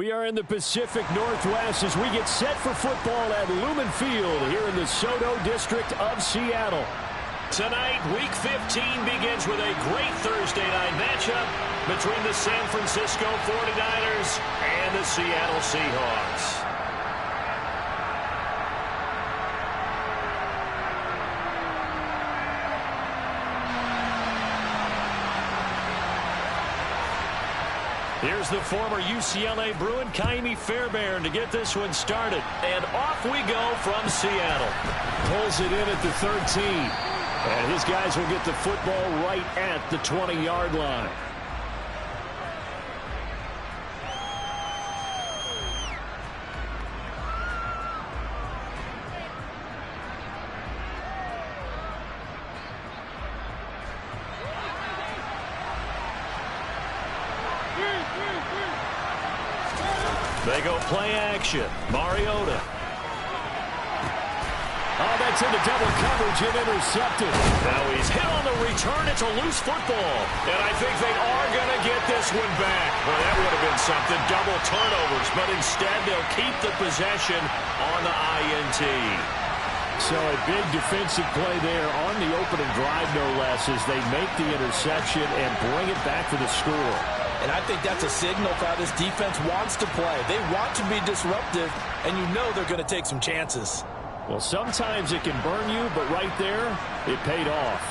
We are in the Pacific Northwest as we get set for football at Lumen Field here in the SoDo district of Seattle. Tonight, Week 15 begins with a great Thursday night matchup between the San Francisco 49ers and the Seattle Seahawks. Here's the former UCLA Bruin, Ka'imi Fairbairn, to get this one started. And off we go from Seattle. Pulls it in at the 13. And his guys will get the football right at the 20-yard line. They go play action. Mariota. Oh, that's into double coverage and intercepted. Now he's hit on the return. It's a loose football. And I think they are going to get this one back. Well, that would have been something. Double turnovers. But instead, they'll keep the possession on the INT. So a big defensive play there on the opening drive, no less, as they make the interception and bring it back for the score. And I think that's a signal for how this defense wants to play. They want to be disruptive, and you know they're going to take some chances. Well, sometimes it can burn you, but right there, it paid off.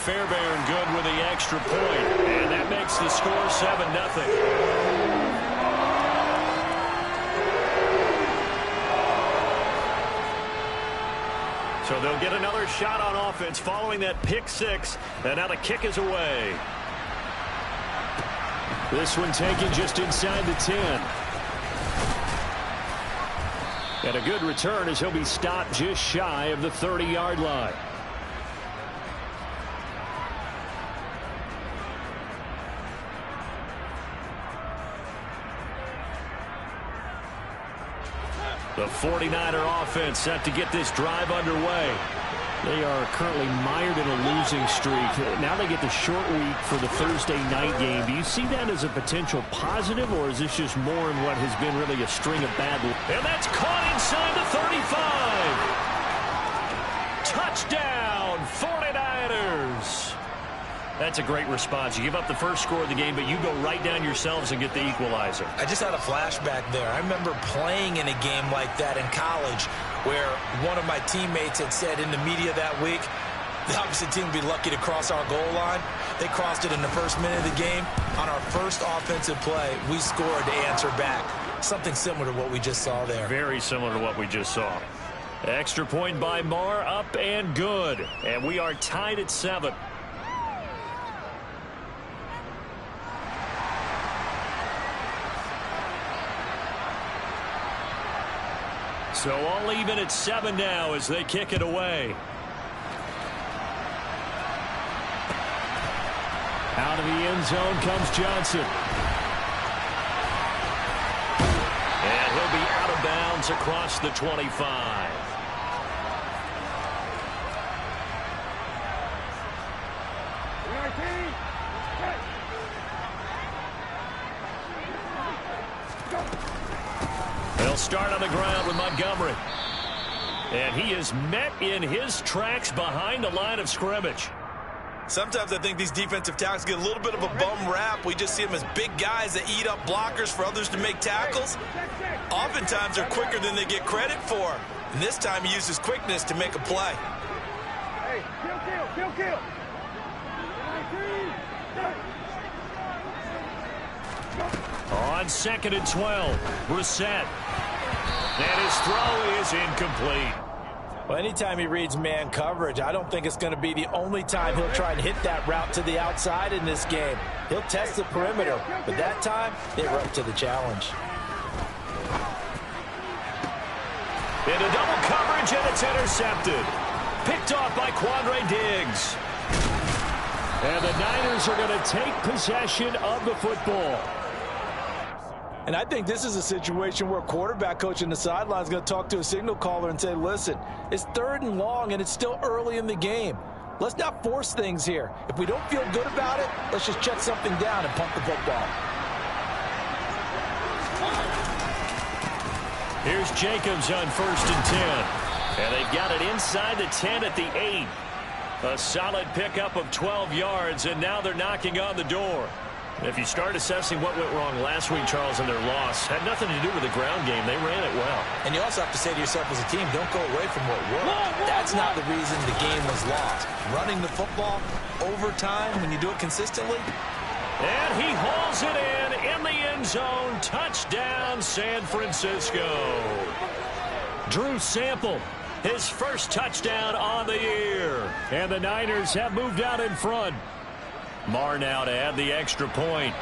Fairbairn good with the extra point, and that makes the score 7-0. So they'll get another shot on offense following that pick six. And now the kick is away. This one taken just inside the 10. And a good return as he'll be stopped just shy of the 30-yard line. The 49er offense set to get this drive underway. They are currently mired in a losing streak. Now they get the short week for the Thursday night game. Do you see that as a potential positive, or is this just more in what has been really a string of bad luck? And that's caught inside the 35. Touchdown, 49ers. That's a great response. You give up the first score of the game, but you go right down yourselves and get the equalizer. I just had a flashback there. I remember playing in a game like that in college where one of my teammates had said in the media that week, the opposite team would be lucky to cross our goal line. They crossed it in the first minute of the game. On our first offensive play, we scored to answer back. Something similar to what we just saw there. Very similar to what we just saw. Extra point by Marr, up and good. And we are tied at 7. So all even at 7 now as they kick it away. Out of the end zone comes Johnson. And he'll be out of bounds across the 25. They'll start on the ground with Montgomery. And he is met in his tracks behind the line of scrimmage. Sometimes I think these defensive tackles get a little bit of a bum rap. We just see them as big guys that eat up blockers for others to make tackles. Oftentimes they're quicker than they get credit for. And this time he uses quickness to make a play. Hey, kill. On 2nd and 12, Brissett. And his throw is incomplete. Well, anytime he reads man coverage, I don't think it's going to be the only time he'll try and hit that route to the outside in this game. He'll test the perimeter, but that time, they were up to the challenge. Into double coverage, and it's intercepted. Picked off by Quandre Diggs. And the Niners are going to take possession of the football. And I think this is a situation where a quarterback coach in the sideline is going to talk to a signal caller and say, listen, it's 3rd and long and it's still early in the game. Let's not force things here. If we don't feel good about it, let's just check something down and pump the football. Here's Jacobs on 1st and 10. And they've got it inside the 10 at the 8. A solid pickup of 12 yards, and now they're knocking on the door. If you start assessing what went wrong last week, Charles, in their loss, had nothing to do with the ground game. They ran it well. And you also have to say to yourself as a team, don't go away from what worked. That's not the reason the game was lost. Running the football, overtime, when you do it consistently. And he hauls it in the end zone. Touchdown, San Francisco. Drew Sample, his first touchdown on the year. And the Niners have moved out in front. Marr now to add the extra point.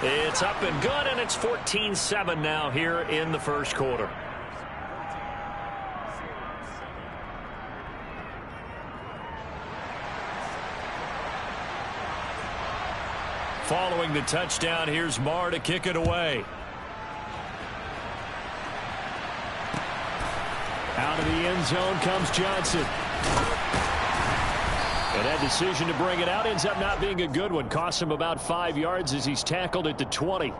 It's up and good, and it's 14-7 now here in the first quarter. Following the touchdown, here's Marr to kick it away. Out of the end zone comes Johnson. And that decision to bring it out ends up not being a good one. Costs him about 5 yards as he's tackled at the 20.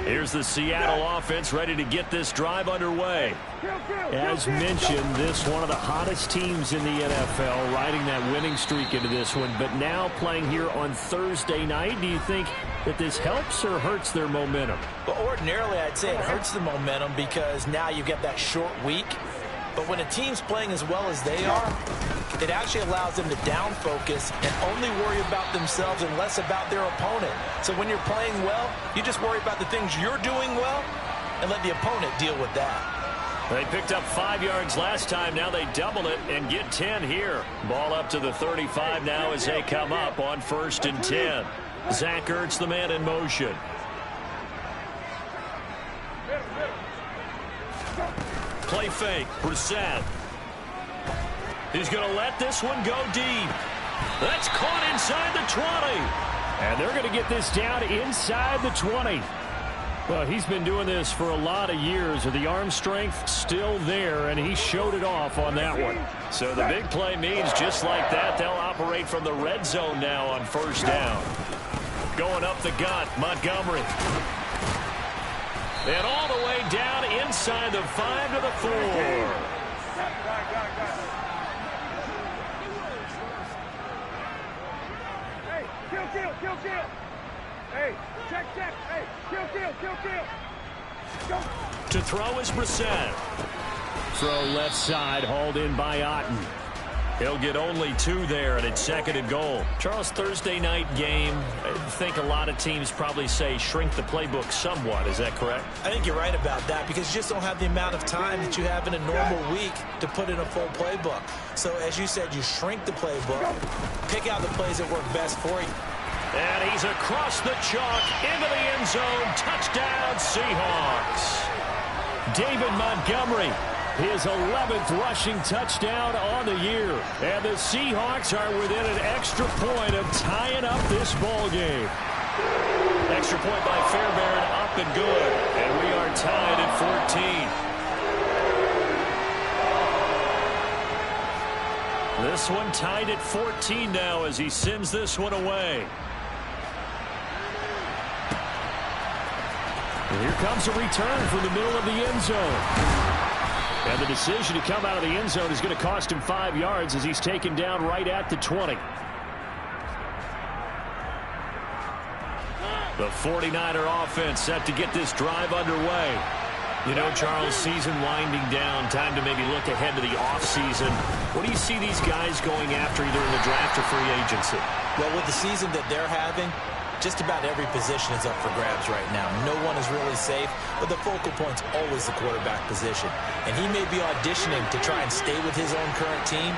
Here's the Seattle offense ready to get this drive underway. As mentioned, this one of the hottest teams in the NFL, riding that winning streak into this one, but now playing here on Thursday night. Do you think that this helps or hurts their momentum? Well, ordinarily, I'd say it hurts the momentum because now you get that short week. But when a team's playing as well as they are, it actually allows them to down focus and only worry about themselves and less about their opponent. So when you're playing well, you just worry about the things you're doing well and let the opponent deal with that. They picked up 5 yards last time. Now they double it and get 10 here. Ball up to the 35 now as they come up on 1st and 10. Zach Ertz, the man in motion. Play fake. Brissett. He's going to let this one go deep. That's caught inside the 20. And they're going to get this down inside the 20. Well, he's been doing this for a lot of years. The arm strength still there, and he showed it off on that one. So the big play means just like that, they'll operate from the red zone now on 1st down. Going up the gut, Montgomery. And all the way down inside the 5 to the 4. Hey, kill. Hey, check. Hey, kill. Go. To throw is Brissett. Throw left side, hauled in by Otten. He'll get only 2 there, and it's 2nd and goal. Charles, Thursday night game, I think a lot of teams probably say shrink the playbook somewhat. Is that correct? I think you're right about that because you just don't have the amount of time that you have in a normal week to put in a full playbook. So, as you said, you shrink the playbook, pick out the plays that work best for you. And he's across the chalk into the end zone. Touchdown, Seahawks. David Montgomery, his 11th rushing touchdown on the year. And the Seahawks are within an extra point of tying up this ball game. Extra point by Fairbairn, up and good. And we are tied at 14. This one tied at 14 now as he sends this one away. And here comes a return from the middle of the end zone. And the decision to come out of the end zone is going to cost him 5 yards as he's taken down right at the 20. The 49er offense set to get this drive underway. You know, Charles, season winding down, time to maybe look ahead to the offseason. What do you see these guys going after either in the draft or free agency? Well, with the season that they're having, just about every position is up for grabs right now. No one is really safe, but the focal point's always the quarterback position. And he may be auditioning to try and stay with his own current team.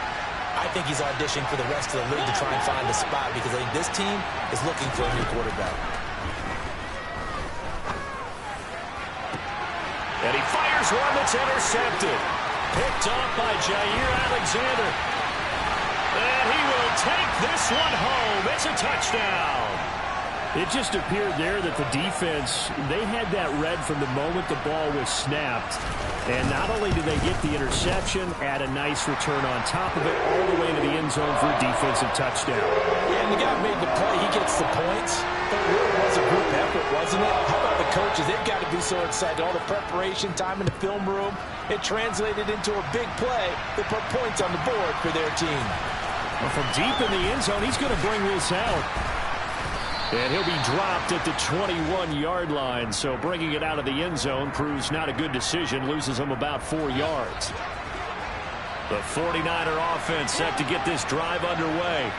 I think he's auditioning for the rest of the league to try and find a spot because I think this team is looking for a new quarterback. And he fires one that's intercepted. Picked off by Jair Alexander. And he will take this one home. It's a touchdown. It just appeared there that the defense, they had that read from the moment the ball was snapped. And not only did they get the interception, add a nice return on top of it, all the way to the end zone for a defensive touchdown. Yeah, and the guy made the play. He gets the points. But it really was a group effort, wasn't it? How about the coaches? They've got to be so excited. All the preparation time in the film room, it translated into a big play that put points on the board for their team. Well, from deep in the end zone, he's going to bring this out. And he'll be dropped at the 21-yard line. So bringing it out of the end zone proves not a good decision. Loses him about 4 yards. The 49er offense set to get this drive underway.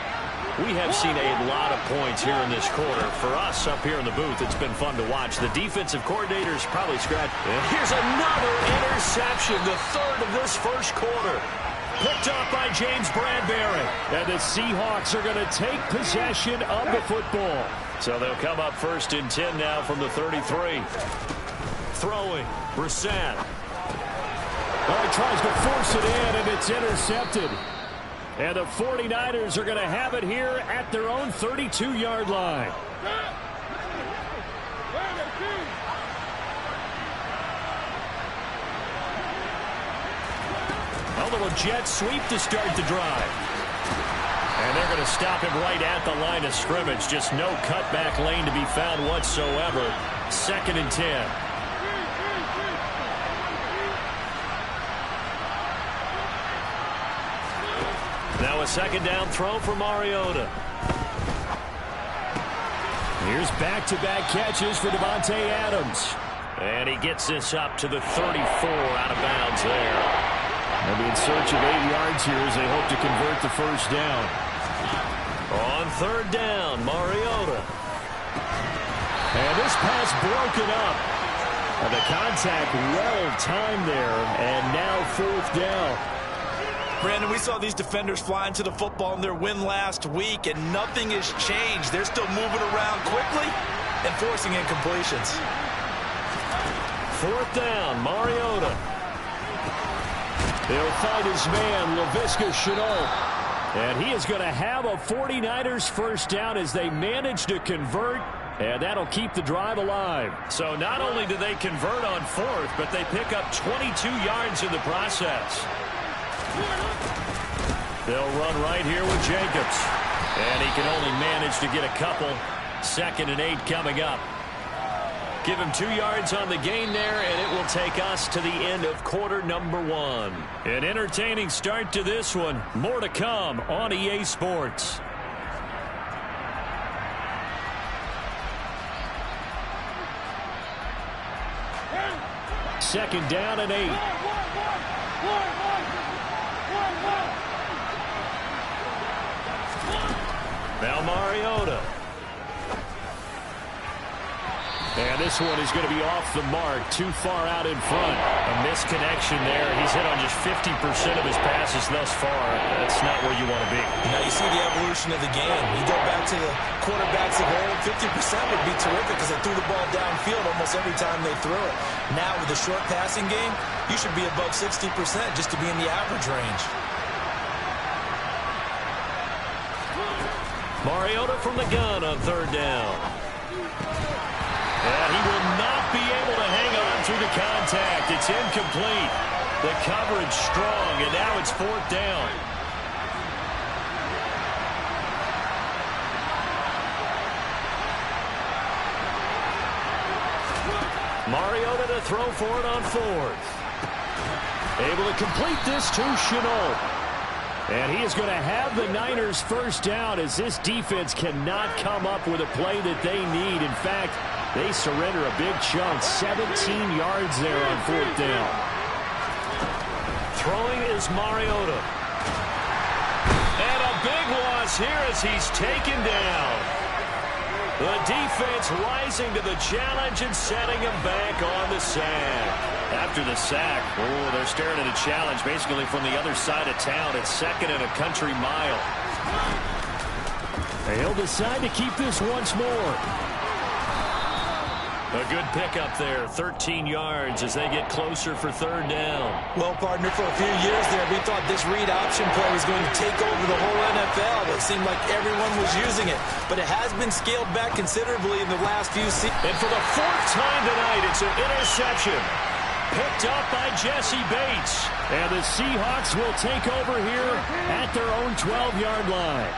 We have seen a lot of points here in this quarter. For us up here in the booth, it's been fun to watch. The defensive coordinator's probably scratched. Here's another interception, the third of this first quarter. Picked up by James Bradbury. And the Seahawks are going to take possession of the football. So they'll come up 1st and 10 now from the 33. Throwing, Brissett. Well, he tries to force it in, and it's intercepted. And the 49ers are going to have it here at their own 32-yard line. A little jet sweep to start the drive. And they're going to stop him right at the line of scrimmage. Just no cutback lane to be found whatsoever. 2nd and 10. Now a 2nd down throw for Mariota. Here's back-to-back catches for Davante Adams. And he gets this up to the 34 out of bounds there. They'll be in search of 8 yards here as they hope to convert the first down. On 3rd down, Mariota. And this pass broken up. And the contact well-timed there. And now 4th down. Brandon, we saw these defenders fly into the football in their win last week, and nothing has changed. They're still moving around quickly and forcing incompletions. 4th down, Mariota. They'll find his man, Laviska Shenault. And he is going to have a 49ers first down as they manage to convert. And that'll keep the drive alive. So not only do they convert on 4th, but they pick up 22 yards in the process. They'll run right here with Jacobs. And he can only manage to get a couple. 2nd and 8 coming up. Give him 2 yards on the gain there, and it will take us to the end of quarter number 1. An entertaining start to this one. More to come on EA Sports. Second down and 8. Now Mariota. And this one is going to be off the mark, too far out in front. A misconnection there. He's hit on just 50% of his passes thus far. That's not where you want to be. Now you see the evolution of the game. You go back to the quarterbacks of old, 50% would be terrific because they threw the ball downfield almost every time they threw it. Now with the short passing game, you should be above 60% just to be in the average range. Mariota from the gun on 3rd down. And he will not be able to hang on through the contact. It's incomplete. The coverage strong, and now it's 4th down. Mariota to throw for it on 4th. Able to complete this to Shenault. And he is going to have the Niners first down as this defense cannot come up with a play that they need. In fact, they surrender a big chunk, 17 yards there on 4th down. Throwing is Mariota. And a big loss here as he's taken down. The defense rising to the challenge and setting him back on the sack. After the sack, they're staring at a challenge basically from the other side of town. It's 2nd and a country mile. He'll decide to keep this once more. A good pickup there, 13 yards as they get closer for third down. Well, partner, for a few years there, we thought this read option play was going to take over the whole NFL. It seemed like everyone was using it, but it has been scaled back considerably in the last few seasons. And for the fourth time tonight, it's an interception. Picked up by Jesse Bates. And the Seahawks will take over here at their own 12-yard line.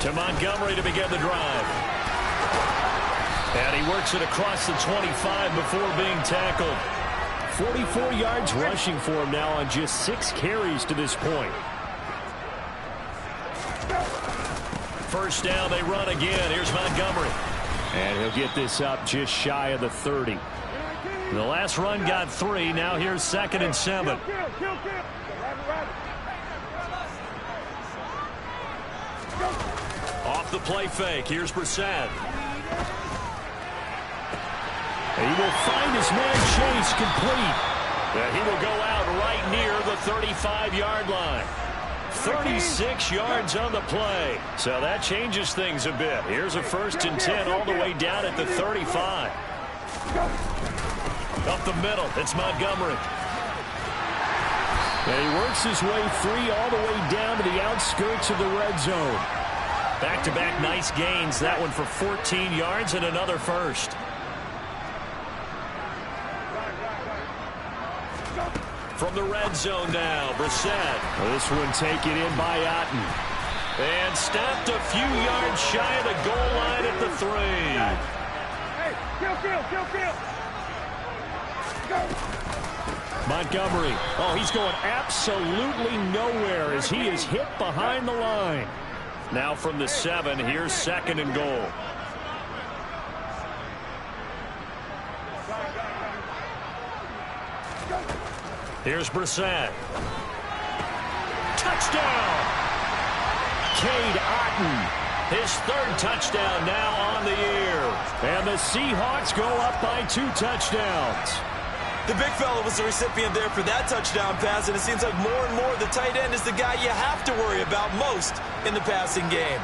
To Montgomery to begin the drive. And he works it across the 25 before being tackled. 44 yards rushing for him now on just 6 carries to this point. First down, they run again. Here's Montgomery. And he'll get this up just shy of the 30. The last run got 3. Now here's 2nd and 7. Off the play fake. Here's Brissett. And he will find his man Chase complete. And he will go out right near the 35-yard line. 36 yards on the play. So that changes things a bit. Here's a 1st and 10 all the way down at the 35. Up the middle, it's Montgomery. And he works his way free all the way down to the outskirts of the red zone. Back-to-back nice gains. That one for 14 yards and another first. From the red zone now, Brissett. This one taken in by Otten. And stopped a few yards shy of the goal line at the 3. Hey, kill. Go. Montgomery. Oh, he's going absolutely nowhere as he is hit behind the line. Now from the 7, here's 2nd and goal. Here's Brissett. Touchdown! Cade Otten. His 3rd touchdown now on the year. And the Seahawks go up by 2 touchdowns. The big fella was the recipient there for that touchdown pass, and it seems like more and more the tight end is the guy you have to worry about most in the passing game.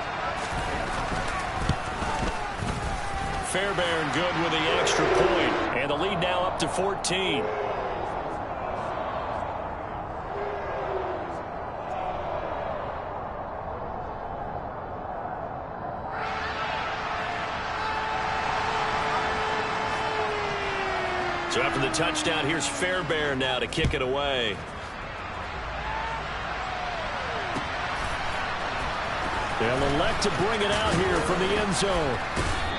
Fairbairn good with the extra point, and the lead now up to 14. So after the touchdown, here's Fairbairn now to kick it away. They'll elect to bring it out here from the end zone.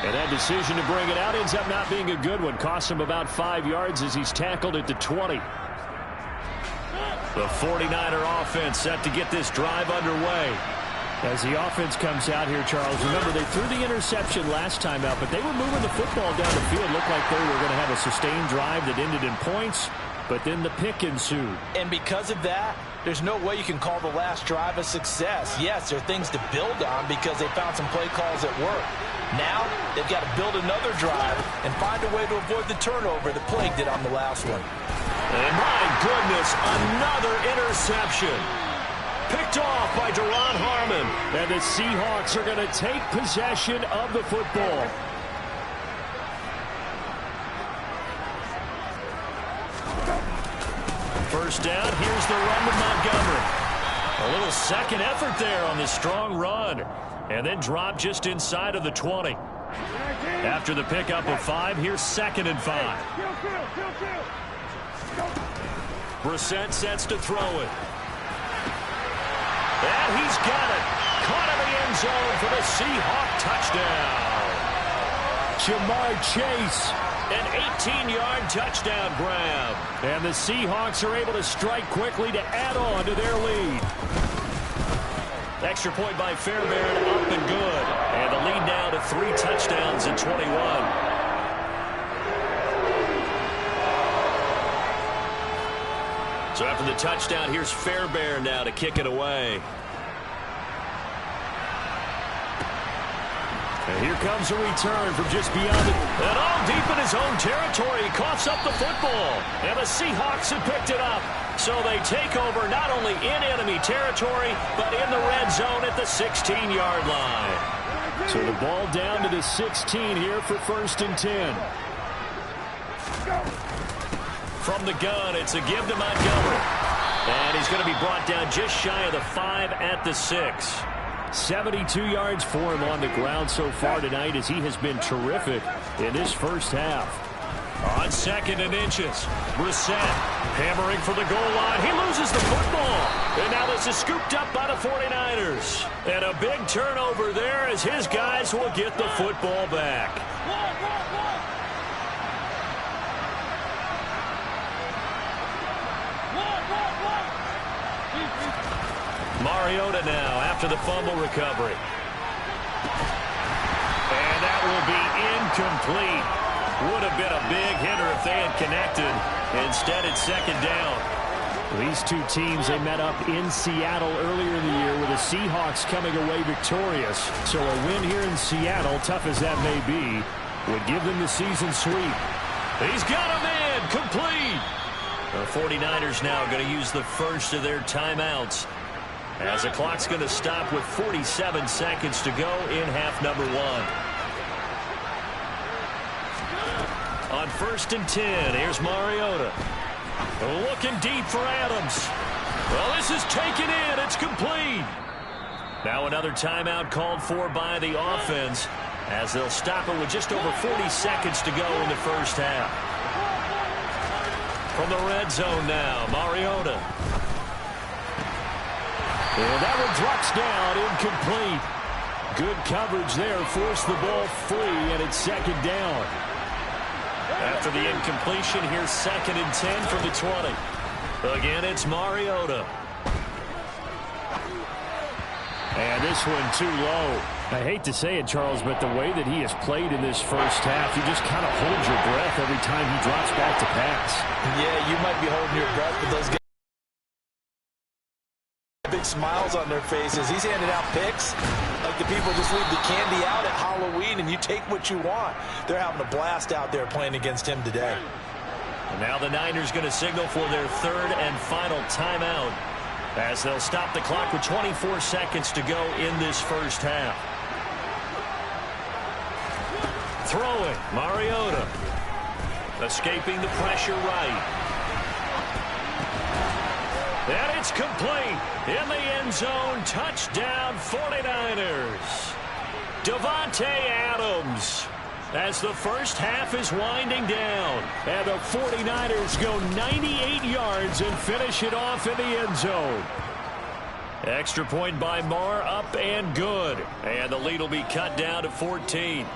And that decision to bring it out ends up not being a good one. Costs him about 5 yards as he's tackled at the 20. The 49er offense set to get this drive underway. As the offense comes out here, Charles, remember they threw the interception last time out, but they were moving the football down the field. Looked like they were going to have a sustained drive that ended in points, but then the pick ensued. And because of that, there's no way you can call the last drive a success. Yes, there are things to build on because they found some play calls that work. Now, they've got to build another drive and find a way to avoid the turnover that plagued it on the last one. And my goodness, another interception. Picked off by Duron Harmon. And the Seahawks are going to take possession of the football. First down, here's the run to Montgomery. A little second effort there on this strong run. And then drop just inside of the 20. After the pickup of 5, here's 2nd and 5. Brissett sets to throw it. And he's got it. Caught in the end zone for the Seahawk touchdown. Jamar Chase. An 18-yard touchdown grab. And the Seahawks are able to strike quickly to add on to their lead. Extra point by Fairbairn, up and good. And the lead now to 3 touchdowns in 21. So after the touchdown, here's Fairbairn now to kick it away. And here comes a return from just beyond it. And all deep in his own territory, he coughs up the football. And the Seahawks have picked it up. So they take over not only in enemy territory, but in the red zone at the 16-yard line. So the ball down to the 16 here for 1st and 10. From the gun, it's a give to Montgomery. And he's going to be brought down just shy of the 5 at the 6. 72 yards for him on the ground so far tonight as he has been terrific in this first half. On 2nd and inches, Brissett hammering for the goal line. He loses the football. And now this is scooped up by the 49ers. And a big turnover there as his guys will get the football back. Mariota now after the fumble recovery. And that will be incomplete. Would have been a big hitter if they had connected. Instead, it's 2nd down. These two teams, they met up in Seattle earlier in the year with the Seahawks coming away victorious. So a win here in Seattle, tough as that may be, would give them the season sweep. He's got him in. Complete. The 49ers now going to use the first of their timeouts, as the clock's going to stop with 47 seconds to go in half number 1. On 1st and 10, here's Mariota. Looking deep for Adams. Well, this is taken in. It's complete. Now another timeout called for by the offense, as they'll stop it with just over 40 seconds to go in the first half. From the red zone now, Mariota. And that one drops down, incomplete. Good coverage there, forced the ball free, and it's 2nd down. After the incompletion, here's 2nd and 10 from the 20. Again, it's Mariota. And this one too low. I hate to say it, Charles, but the way that he has played in this first half, you just kind of hold your breath every time he drops back to pass. Yeah, you might be holding your breath, but those guys big smiles on their faces. He's handing out picks like the people just leave the candy out at Halloween and you take what you want. They're having a blast out there playing against him today. And now the Niners going to signal for their 3rd and final timeout, as they'll stop the clock with 24 seconds to go in this first half. Throwing, Mariota. Escaping the pressure right. And it's complete. In the end zone, touchdown 49ers. Davante Adams, as the first half is winding down. And the 49ers go 98 yards and finish it off in the end zone. Extra point by Marr, up and good. And the lead will be cut down to 14.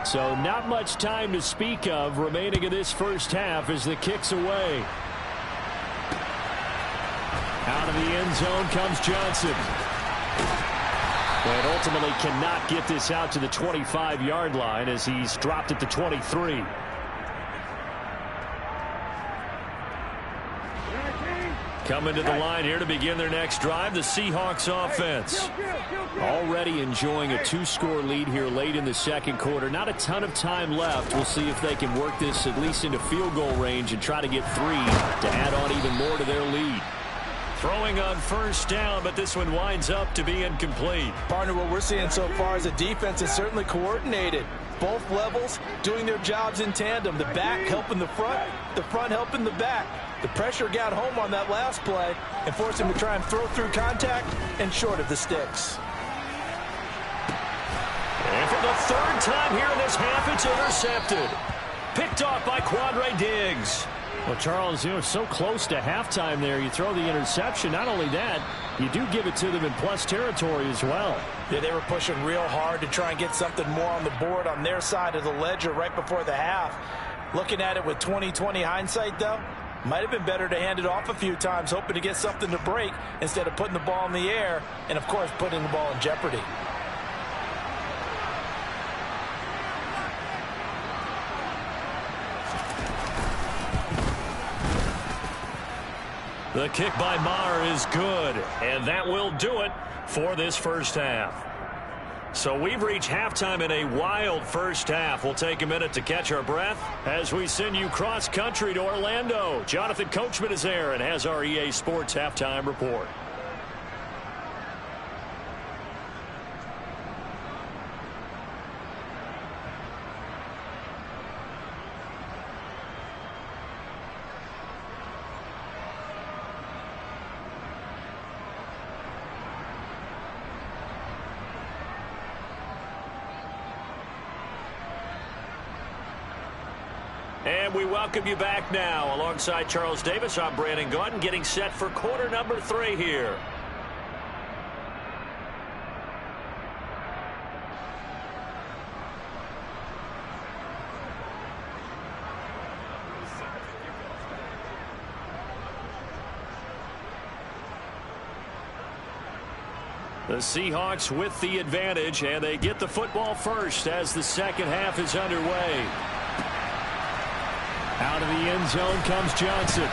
So not much time to speak of remaining in this first half as the kick's away. Out of the end zone comes Johnson. But ultimately cannot get this out to the 25-yard line as he's dropped at the 23. Coming to the line here to begin their next drive, the Seahawks offense. Already enjoying a 2-score lead here late in the second quarter. Not a ton of time left. We'll see if they can work this at least into field goal range and try to get 3 to add on even more to their lead. Throwing on first down, but this one winds up to be incomplete. Partner, what we're seeing so far is a defense is certainly coordinated. Both levels doing their jobs in tandem. The back helping the front helping the back. The pressure got home on that last play and forced him to try and throw through contact and short of the sticks. And for the 3rd time here in this half, it's intercepted. Picked off by Quandre Diggs. Well, Charles, so close to halftime there. You throw the interception. Not only that, you do give it to them in plus territory as well. Yeah, they were pushing real hard to try and get something more on the board on their side of the ledger right before the half. Looking at it with 20/20 hindsight, though, might have been better to hand it off a few times, hoping to get something to break instead of putting the ball in the air and, of course, putting the ball in jeopardy. The kick by Marr is good, and that will do it for this first half. So we've reached halftime in a wild first half. We'll take a minute to catch our breath as we send you cross-country to Orlando. Jonathan Coachman is there and has our EA Sports halftime report. And we welcome you back now. Alongside Charles Davis, I'm Brandon Gaudin, getting set for quarter number 3 here. The Seahawks with the advantage, and they get the football first as the second half is underway. Out of the end zone comes Johnson.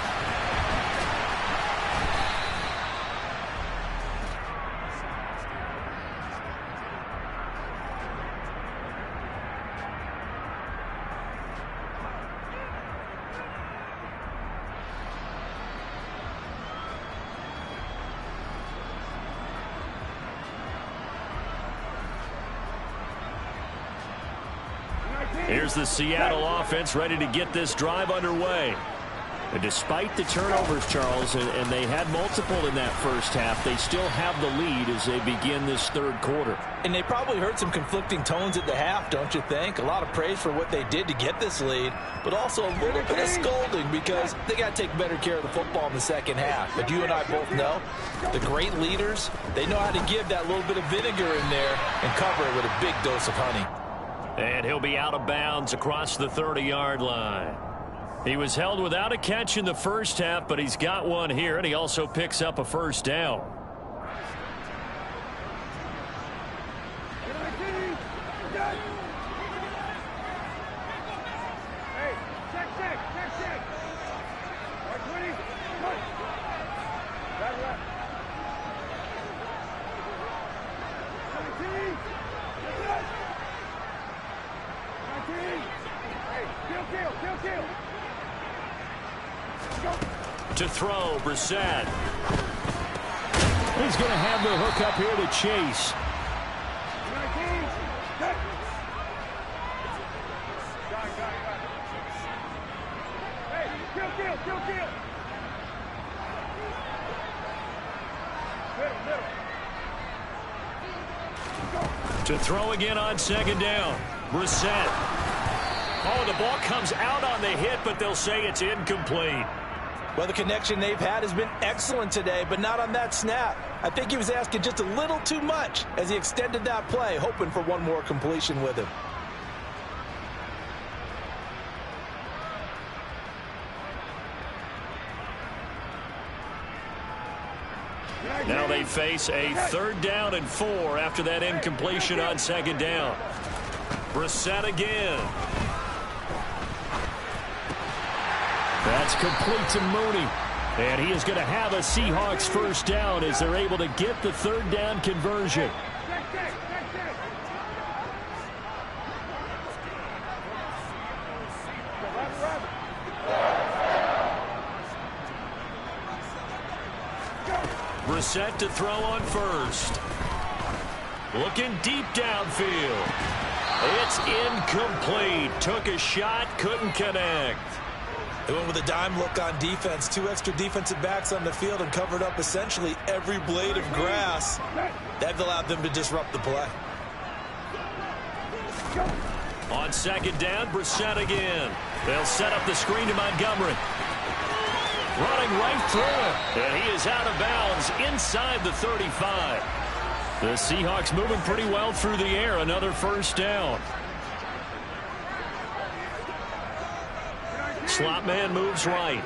Here's the Seattle offense ready to get this drive underway. And despite the turnovers, Charles, and they had multiple in that first half, they still have the lead as they begin this third quarter. And they probably heard some conflicting tones at the half, don't you think? A lot of praise for what they did to get this lead, but also a little bit of scolding because they got to take better care of the football in the second half. But you and I both know the great leaders, they know how to give that little bit of vinegar in there and cover it with a big dose of honey. And he'll be out of bounds across the 30-yard line. He was held without a catch in the first half, but he's got one here, and he also picks up a first down. Hey, check. Kill. To throw, Brissett. He's going to have the hook up here to Chase. Hey, kill. Middle. To throw again on second down. Brissett. Oh, the ball comes out on the hit, but they'll say it's incomplete. Well, the connection they've had has been excellent today, but not on that snap. I think he was asking just a little too much as he extended that play, hoping for one more completion with him. Now they face a 3rd down and 4 after that incompletion on second down. Brissett again. That's complete to Mooney. And he is going to have a Seahawks first down as they're able to get the 3rd down conversion. Brissett to throw on first. Looking deep downfield. It's incomplete. Took a shot, couldn't connect. They went with a dime look on defense. 2 extra defensive backs on the field and covered up essentially every blade of grass. That allowed them to disrupt the play. On second down, Brissett again. They'll set up the screen to Montgomery. Running right through it. And he is out of bounds inside the 35. The Seahawks moving pretty well through the air. Another first down. Slot man moves right.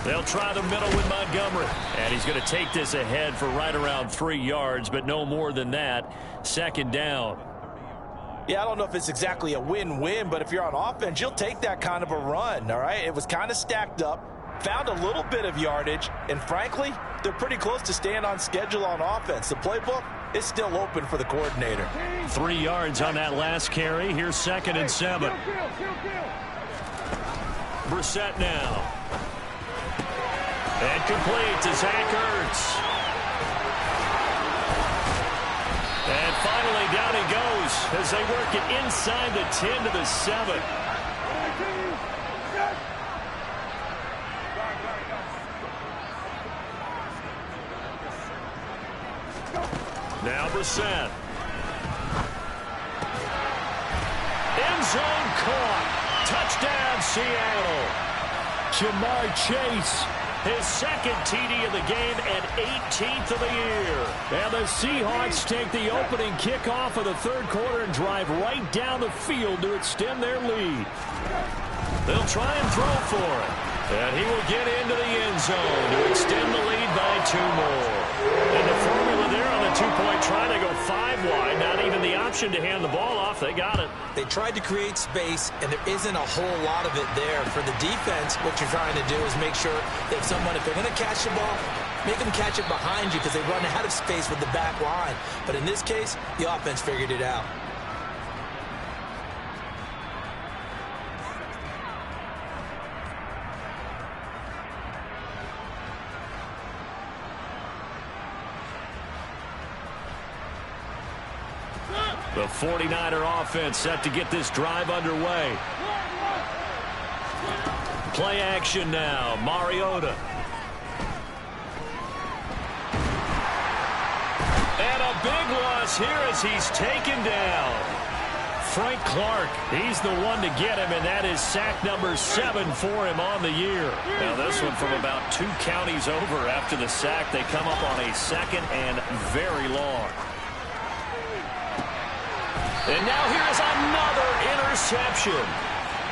They'll try the middle with Montgomery. And he's going to take this ahead for right around 3 yards, but no more than that. Second down. Yeah, I don't know if it's exactly a win-win, but if you're on offense, you'll take that kind of a run, all right? It was kind of stacked up, found a little bit of yardage, and frankly, they're pretty close to staying on schedule on offense. The playbook is still open for the coordinator. 3 yards on that last carry. Here's 2nd and 7. Brissett now. And complete to Zach Ertz. And finally down he goes as they work it inside the 10 to the 7. Now Brissett. End zone caught. Touchdown, Seattle. Ja'Marr Chase, His second TD of the game and 18th of the year. And the Seahawks take the opening kickoff of the third quarter and drive right down the field to extend their lead. They'll try and throw for it. And he will get into the end zone to extend the lead by 2 more. And the formula there on the two-point try to go 5 wide. Not even the option to hand the ball off. They got it. They tried to create space, and there isn't a whole lot of it there. For the defense, what you're trying to do is make sure that if they're going to catch the ball, make them catch it behind you because they run out of space with the back line. But in this case, the offense figured it out. The 49er offense set to get this drive underway. Play action now. Mariota. And a big loss here as he's taken down. Frank Clark, he's the one to get him, and that is sack number 7 for him on the year. Now this one from about 2 counties over after the sack. They come up on a 2nd and very long. And now here's another interception.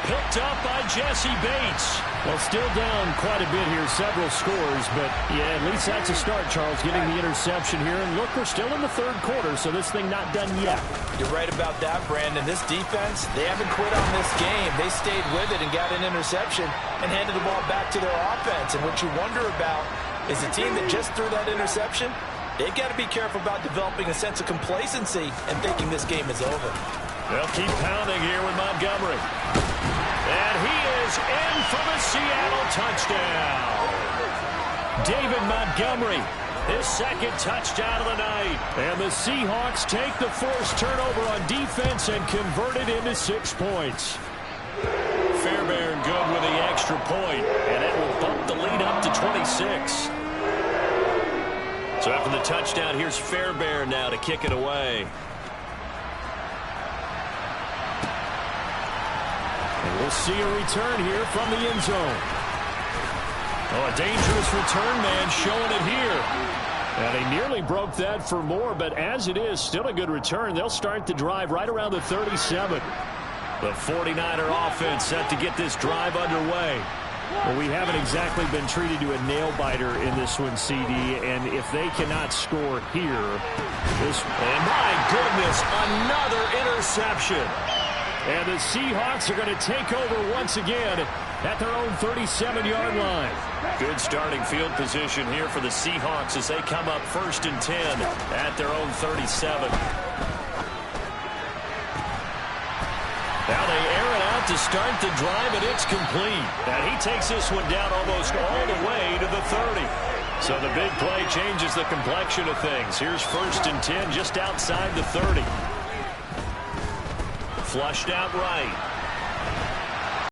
Picked up by Jesse Bates. Well, still down quite a bit here, several scores, but yeah, at least that's a start, Charles, getting the interception here. And look, we're still in the third quarter, so this thing not done yet. You're right about that, Brandon. This defense, they haven't quit on this game. They stayed with it and got an interception and handed the ball back to their offense. And what you wonder about is the team that just threw that interception, they've got to be careful about developing a sense of complacency and thinking this game is over. They'll keep pounding here with Montgomery. And he is in for the Seattle touchdown. David Montgomery, His second touchdown of the night. and the Seahawks take the forced turnover on defense and convert it into 6 points. Fairbairn good with the extra point, and it will bump the lead up to 26. So after the touchdown, here's Fairbairn now to kick it away. And we'll see a return here from the end zone. Oh, a dangerous return man showing it here. And he nearly broke that for more, but as it is, still a good return. They'll start the drive right around the 37. The 49er offense set to get this drive underway. Well, we haven't exactly been treated to a nail-biter in this one, CD, and if they cannot score here, this... And my goodness, another interception. And the Seahawks are going to take over once again at their own 37-yard line. Good starting field position here for the Seahawks as they come up 1st and 10 at their own 37. Now they air it out to start the drive, and it's complete. And he takes this one down almost all the way to the 30. So the big play changes the complexion of things. Here's 1st and 10 just outside the 30. Flushed out right.